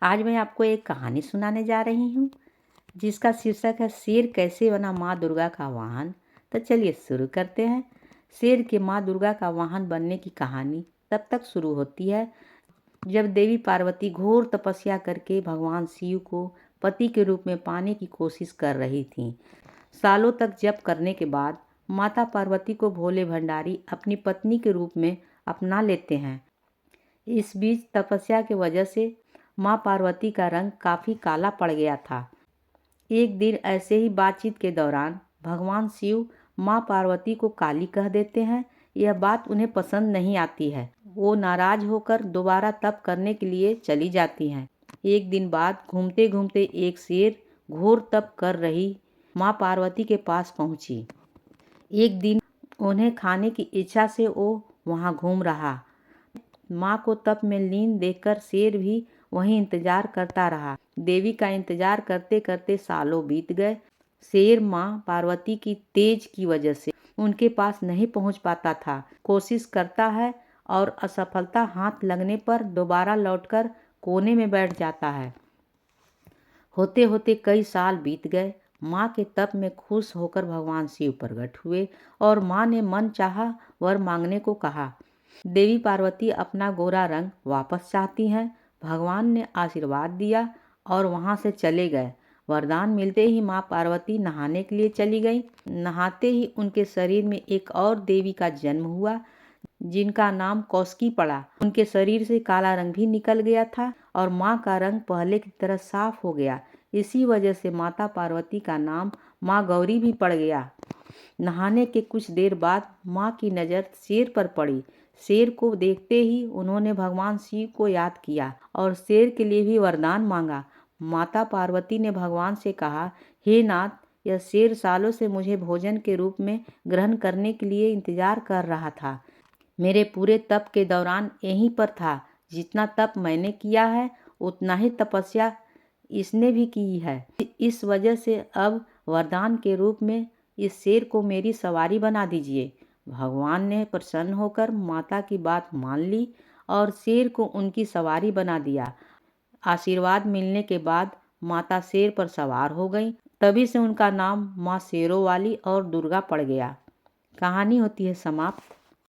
आज मैं आपको एक कहानी सुनाने जा रही हूँ जिसका शीर्षक है शेर कैसे बना माँ दुर्गा का वाहन। तो चलिए शुरू करते हैं। शेर के माँ दुर्गा का वाहन बनने की कहानी तब तक शुरू होती है जब देवी पार्वती घोर तपस्या करके भगवान शिव को पति के रूप में पाने की कोशिश कर रही थीं। सालों तक जप करने के बाद माता पार्वती को भोले भंडारी अपनी पत्नी के रूप में अपना लेते हैं। इस बीच तपस्या की वजह से माँ पार्वती का रंग काफ़ी काला पड़ गया था। एक दिन ऐसे ही बातचीत के दौरान भगवान शिव माँ पार्वती को काली कह देते हैं। यह बात उन्हें पसंद नहीं आती है। वो नाराज होकर दोबारा तप करने के लिए चली जाती हैं। एक दिन बाद घूमते घूमते एक शेर घोर तप कर रही माँ पार्वती के पास पहुंची। एक दिन उन्हें खाने की इच्छा से वो वहां घूम रहा। माँ को तप में लीन देखकर शेर भी वहीं इंतजार करता रहा। देवी का इंतजार करते करते सालों बीत गए। शेर माँ पार्वती की तेज की वजह से उनके पास नहीं पहुंच पाता था। कोशिश करता है और असफलता हाथ लगने पर दोबारा लौटकर कोने में बैठ जाता है। होते होते कई साल बीत गए। माँ के तप में खुश होकर भगवान शिव प्रकट हुए और माँ ने मन चाहा वर मांगने को कहा। देवी पार्वती अपना गोरा रंग वापस चाहती हैं। भगवान ने आशीर्वाद दिया और वहां से चले गए। वरदान मिलते ही माँ पार्वती नहाने के लिए चली गई। नहाते ही उनके शरीर में एक और देवी का जन्म हुआ जिनका नाम कौशिकी पड़ा। उनके शरीर से काला रंग भी निकल गया था और माँ का रंग पहले की तरह साफ हो गया। इसी वजह से माता पार्वती का नाम माँ गौरी भी पड़ गया। नहाने के कुछ देर बाद माँ की नज़र शेर पर पड़ी। शेर को देखते ही उन्होंने भगवान शिव को याद किया और शेर के लिए भी वरदान मांगा। माता पार्वती ने भगवान से कहा, हे नाथ, यह शेर सालों से मुझे भोजन के रूप में ग्रहण करने के लिए इंतजार कर रहा था। मेरे पूरे तप के दौरान यहीं पर था। जितना तप मैंने किया है उतना ही तपस्या इसने भी की है। इस वजह से अब वरदान के रूप में इस शेर को मेरी सवारी बना दीजिए। भगवान ने प्रसन्न होकर माता की बात मान ली और शेर को उनकी सवारी बना दिया। आशीर्वाद मिलने के बाद माता शेर पर सवार हो गई। तभी से उनका नाम माँ शेरों वाली और दुर्गा पड़ गया। कहानी होती है समाप्त।